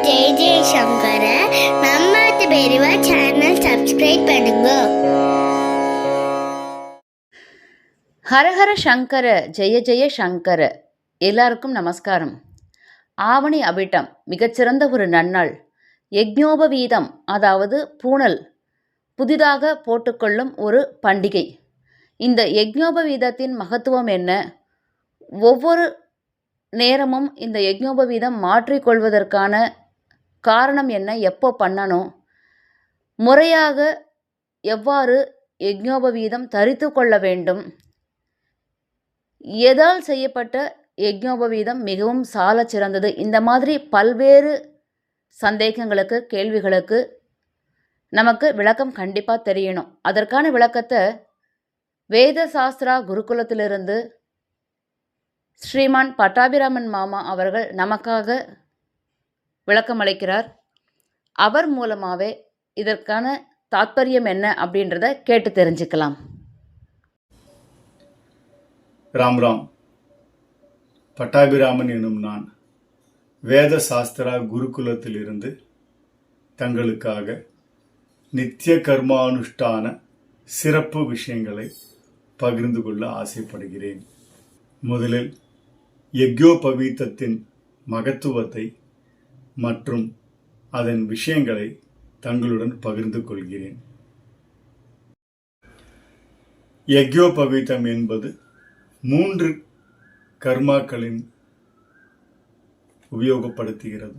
ஜெய ஜெயசங்கர நம்மாத்து பெரியவா channel subscribe பண்ணுங்க. ஹரஹர சங்கர ஜெய ஜெய சங்கர. எல்லாருக்கும் நமஸ்காரம். ஆவணி அபிட்டம் மிகச்சிறந்த ஒரு நன்னாள். யக்ஞோபவீதம், அதாவது பூணல் புதிதாக போட்டுக்கொள்ளும் ஒரு பண்டிகை. இந்த யக்ஞோபவீதத்தின் மகத்துவம் என்ன? ஒவ்வொரு நேரமும் இந்த யக்ஞோபவீதம் மாற்றிக்கொள்வதற்கான காரணம் என்ன? எப்போ பண்ணணும்? முறையாக எவ்வாறு யக்ஞோபவீதம் தரித்து கொள்ள வேண்டும்? எதால் செய்யப்பட்ட யக்ஞோபவீதம் மிகவும் சால சிறந்தது? இந்த மாதிரி பல்வேறு சந்தேகங்களுக்கு, கேள்விகளுக்கு நமக்கு விளக்கம் கண்டிப்பாக தெரியணும். அதற்கான விளக்கத்தை வேத சாஸ்திரா குருகுலத்திலிருந்து ஸ்ரீமான் பட்டாபிராமன் மாமா அவர்கள் நமக்காக விளக்கம் அளிக்கிறார். அவர் மூலமாகவே இதற்கான தாத்பரியம் என்ன அப்படின்றத கேட்டு தெரிஞ்சுக்கலாம். ராம் ராம். பட்டாபிராமன் எனும் நான் வேத சாஸ்திரா குருகுலத்திலிருந்து தங்களுக்காக நித்திய கர்மானுஷ்டான சிறப்பு விஷயங்களை பகிர்ந்து கொள்ள ஆசைப்படுகிறேன். முதலில் யக்ஞோபவீதத்தின் மகத்துவத்தை மற்றும் அதன் விஷயங்களை தங்களுடன் பகிர்ந்து கொள்கிறேன். யக்ஞோபவீதம் என்பது 3 கர்மாக்களின் உபயோகப்படுத்துகிறது.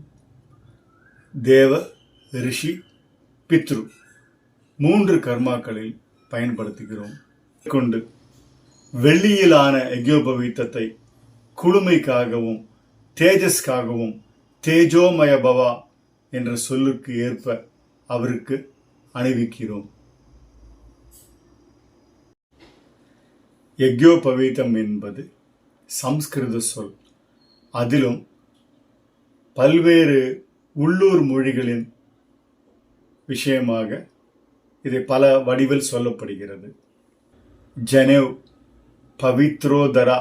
தேவ, ரிஷி, பித்ரு 3 கர்மாக்களில் பயன்படுத்துகிறோம். கொண்டு வெள்ளியிலான யக்ஞோபவீதத்தை குளுமைக்காகவும் தேஜஸ்காகவும் தேஜோமய பவா என்ற சொல்லுக்கு ஏற்ப அவருக்கு அணிவிக்கிறோம். யக்ஞோபவீதம் என்பது சம்ஸ்கிருத சொல். அதிலும் பல்வேறு உள்ளூர் மொழிகளின் விஷயமாக இதை பல வடிவில் சொல்லப்படுகிறது. ஜனேவ், பவித்ரோதரா,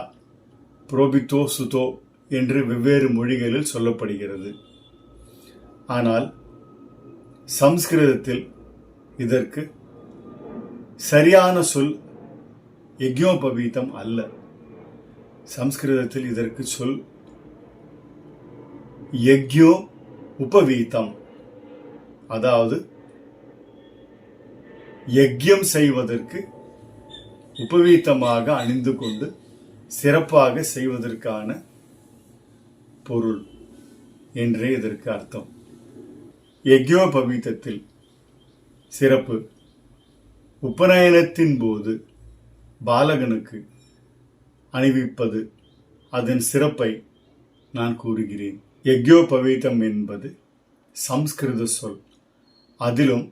புரோபிதோ சுதோ என்று வெவ்வேறு மொழிகளில் சொல்லப்படுகிறது. ஆனால் சம்ஸ்கிருதத்தில் இதற்கு சரியான சொல் யக்ஞோபவீதம் அல்ல. சம்ஸ்கிருதத்தில் இதற்கு சொல் யக்ஞோ உபவீதம், அதாவது யக்ஞம் செய்வதற்கு உபவீதமாக அணிந்து கொண்டு சிறப்பாக செய்வதற்கான பொருள் என்றே இதற்கு அர்த்தம். யக்ஞோபவீதத்தில் சிறப்பு உபநயனத்தின் போது பாலகனுக்கு அணிவிப்பது. அதன் சிறப்பை நான் கூறுகிறேன். யக்ஞோபவீதம் என்பது சம்ஸ்கிருத சொல். அதிலும்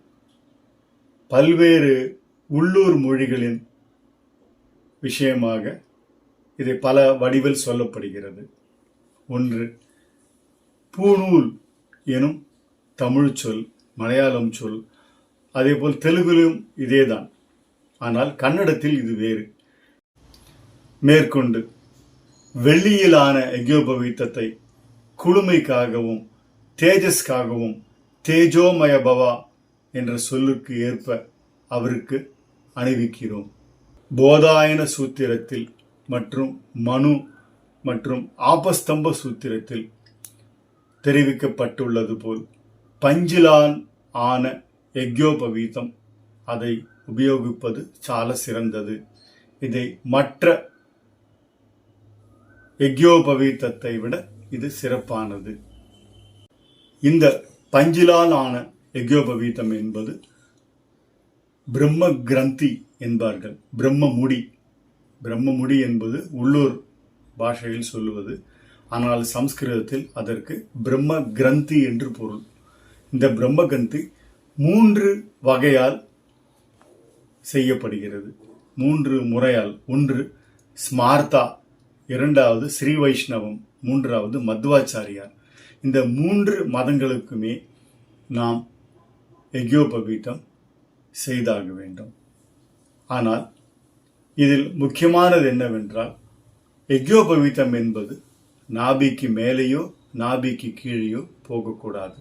பல்வேறு உள்ளூர் மொழிகளின் விஷயமாக இதை பல வடிவில் சொல்லப்படுகிறது. ஒன்று, பூணூல் எனும் தமிழ் சொல், மலையாளம் சொல், அதேபோல் தெலுங்கிலும் இதேதான். ஆனால் கன்னடத்தில் இது வேறு. மேற்கொண்டு வெள்ளியிலான யக்ஞோபவீதத்தை குளுமைக்காகவும் தேஜஸ்காகவும் தேஜோமய பவா என்ற சொல்லுக்கு ஏற்ப அவருக்கு அணிவிக்கிறோம். போதாயன சூத்திரத்தில் மற்றும் மனு மற்றும் ஆபஸ்தம்ப சூத்திரத்தில் தெரிவிக்கப்பட்டுள்ளது போல் பஞ்சிலான் ஆன யக்ஞோபவீதம் அதை உபயோகிப்பது சால சிறந்தது. இதை மற்ற யக்ஞோபவீதத்தை விட இது சிறப்பானது. இந்த பஞ்சிலால் ஆன யக்ஞோபவீதம் என்பது பிரம்ம கிரந்தி என்பார்கள். பிரம்மமுடி என்பது உள்ளூர் பாஷையில் சொல்லுவது. ஆனால் சம்ஸ்கிருதத்தில் அதற்கு பிரம்ம கிரந்தி என்று பொருள். இந்த பிரம்ம கிரந்தி 3 வகையால் செய்யப்படுகிறது. 3 முறையால். ஒன்று ஸ்மார்த்தா, இரண்டாவது ஸ்ரீ வைஷ்ணவம், மூன்றாவது மத்வாச்சாரியார். இந்த 3 மதங்களுக்குமே நாம் யக்ஞோபவீதம் செய்தாக வேண்டும். ஆனால் இதில் முக்கியமானது என்னவென்றால் யக்ஞோபவீதம் என்பது நாபிக்கு மேலேயோ நாபிக்கு கீழேயோ போகக்கூடாது.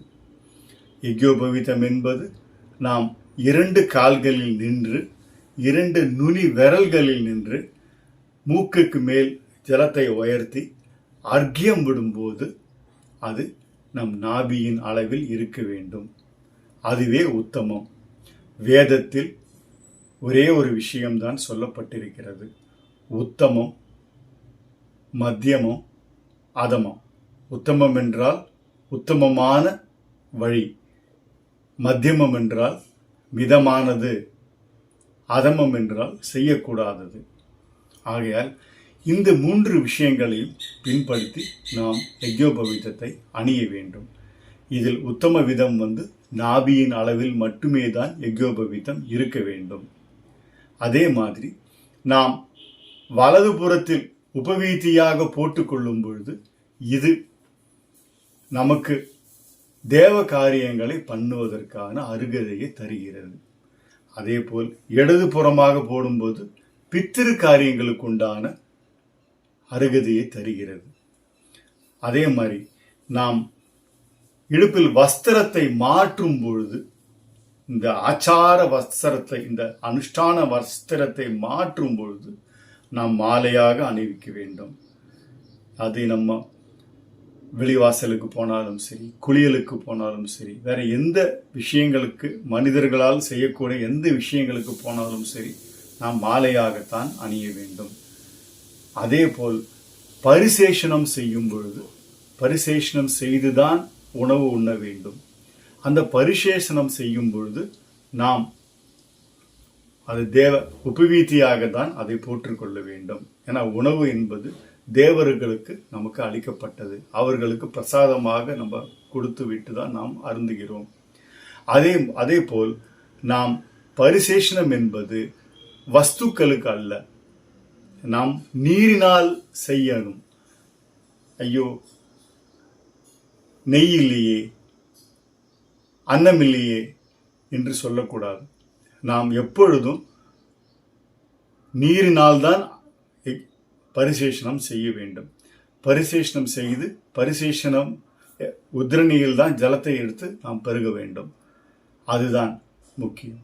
யஜ்ஞோபவீதம் என்பது நாம் 2 கால்களில் நின்று 2 நுனி விரல்களில் நின்று மூக்குக்கு மேல் ஜலத்தை உயர்த்தி அர்க்கியம் விடும்போது அது நம் நாபியின் அளவில் இருக்க வேண்டும். அதுவே உத்தமம். வேதத்தில் ஒரே ஒரு விஷயம்தான் சொல்லப்பட்டிருக்கிறது. உத்தமம், மத்தியமம், அதமம். உத்தமம் என்றால் உத்தமமான வழி, மத்தியமம் என்றால் மிதமானது, அதமம் என்றால் செய்யக்கூடாதது. ஆகையால் இந்த 3 விஷயங்களையும் பின்படுத்தி நாம் யஜ்ஞோபவீதத்தை அணிய வேண்டும். இதில் உத்தம விதம் நாபியின் அளவில் மட்டுமே தான் யஜ்ஞோபவீதம் இருக்க வேண்டும். அதே மாதிரி நாம் வலது புறத்தில் உபவீதியாக போட்டுக்கொள்ளும் பொழுது இது நமக்கு தேவ காரியங்களை பண்ணுவதற்கான அருகதையை தருகிறது. அதே போல் இடது புறமாக போடும்போது பித்திரு காரியங்களுக்கு உண்டான அருகதையை தருகிறது. அதே மாதிரி நாம் இடுப்பில் வஸ்திரத்தை மாற்றும் பொழுது இந்த ஆச்சார வஸ்திரத்தை, இந்த அனுஷ்டான வஸ்திரத்தை மாற்றும் பொழுது நாம் மாலையாக அணிவிக்க வேண்டும். அதை நம்ம வெளிவாசலுக்கு போனாலும் சரி, குளியலுக்கு போனாலும் சரி, வேற எந்த விஷயங்களுக்கு, மனிதர்களால் செய்யக்கூடிய எந்த விஷயங்களுக்கு போனாலும் சரி, நாம் மாலையாகத்தான் அணிய வேண்டும். அதே போல் பரிசேஷனம் செய்யும் பொழுது பரிசேஷனம் செய்துதான் உணவு உண்ண வேண்டும். அந்த பரிசேஷனம் செய்யும் பொழுது நாம் அது தேவ உபவீதியாக தான் அதை போற்றுக்கொள்ள வேண்டும். ஏன்னா உணவு என்பது தேவர்களுக்கு நமக்கு அளிக்கப்பட்டது. அவர்களுக்கு பிரசாதமாக நம்ம கொடுத்து விட்டு தான் நாம் அருந்துகிறோம். அதே போல் நாம் பரிசேஷனம் என்பது வஸ்துக்களுக்கு அல்ல, நாம் நீரினால் செய்யணும். ஐயோ, நெய் இல்லையே, அன்னம் இல்லையே என்று சொல்லக்கூடாது. நாம் எப்பொழுதும் நீரினால் தான் பரிசேஷனம் செய்ய வேண்டும். பரிசேஷனம் செய்து பரிசேஷனம் உத்ரணியில் தான் ஜலத்தை எடுத்து நாம் பருக வேண்டும். அதுதான் முக்கியம்.